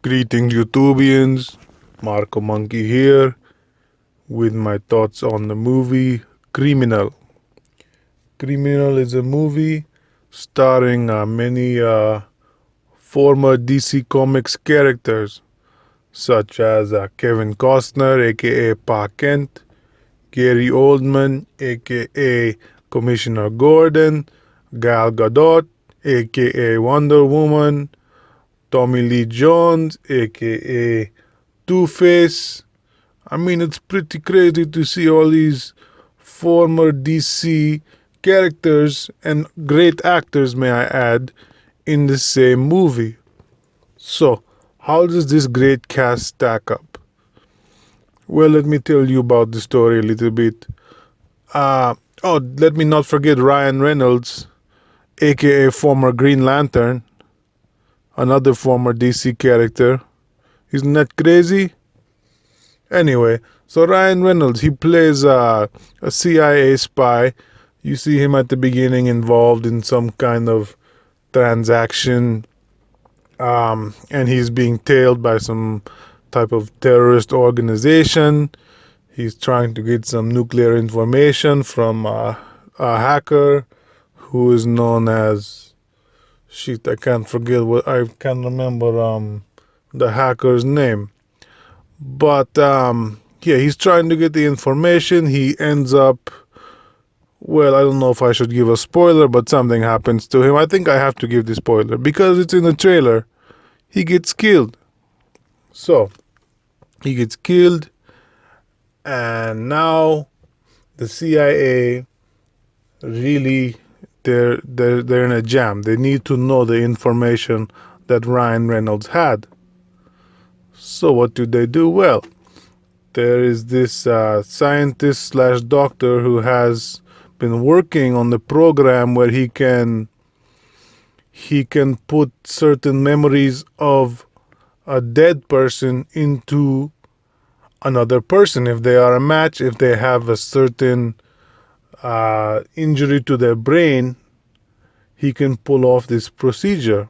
Greetings, Youtubians. Marko Munki here with my thoughts on the movie Criminal. Criminal is a movie starring many former DC Comics characters such as Kevin Costner, aka Pa Kent, Gary Oldman, aka Commissioner Gordon, Gal Gadot, aka Wonder Woman, Tommy Lee Jones, aka Two-Face. I mean, it's pretty crazy to see all these former DC characters and great actors, may I add, in the same movie. So, how does this great cast stack up? Well, let me tell you about the story a little bit. Let me not forget Ryan Reynolds, aka former Green Lantern, another former DC character. Isn't that crazy? Anyway, so Ryan Reynolds, he plays a CIA spy. You see him at the beginning involved in some kind of transaction, and he's being tailed by some type of terrorist organization. He's trying to get some nuclear information from a hacker who is known as I can't remember the hacker's name. But he's trying to get the information. He ends up, well, I don't know if I should give a spoiler, but something happens to him. I think I have to give the spoiler because it's in the trailer. He gets killed. So, he gets killed, and now the CIA really they're in a jam. They need to know the information that Ryan Reynolds had. So what do they do? Well, there is this scientist slash doctor who has been working on the program where he can put certain memories of a dead person into another person. If they are a match, if they have a certain injury to their brain, he can pull off this procedure.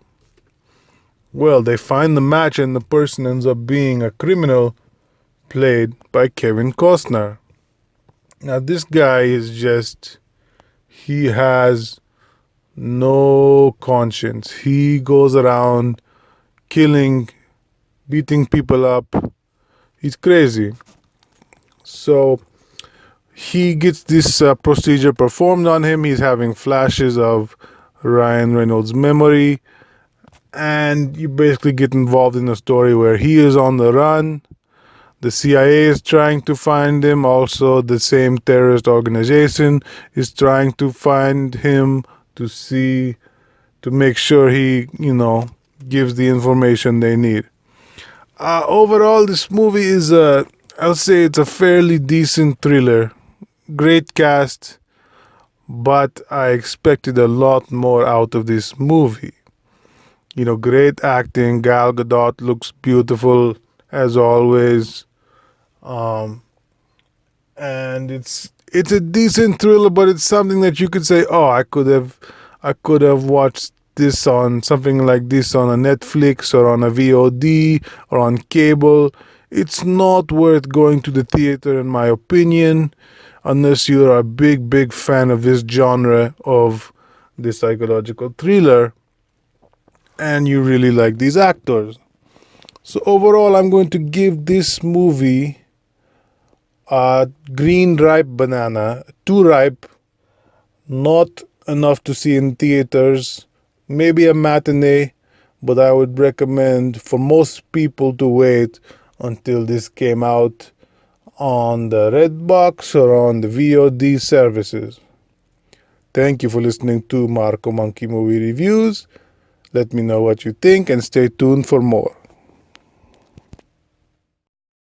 Well, they find the match and the person ends up being a criminal played by Kevin Costner. Now, this guy he has no conscience. He goes around killing, beating people up. He's crazy. So, he gets this procedure performed on him. He's having flashes of Ryan Reynolds' memory. And you basically get involved in a story where he is on the run. The CIA is trying to find him. Also, the same terrorist organization is trying to find him to make sure he, gives the information they need. Overall, this movie is I'll say it's a fairly decent thriller. Great cast, but I expected a lot more out of this movie. Great acting. Gal Gadot looks beautiful as always. And it's a decent thriller, but it's something that you could say, oh, I could have watched this on something like this on a Netflix or on a VOD or on cable. It's not worth going to the theater, in my opinion, unless you're a big fan of this genre of the psychological thriller and you really like these actors. So overall, I'm going to give this movie a green ripe banana, too ripe, not enough to see in theaters, maybe a matinee, but I would recommend for most people to wait until this came out on the Redbox or on the VOD services. Thank you for listening to Marko Monkey Movie Reviews. Let me know what you think and stay tuned for more.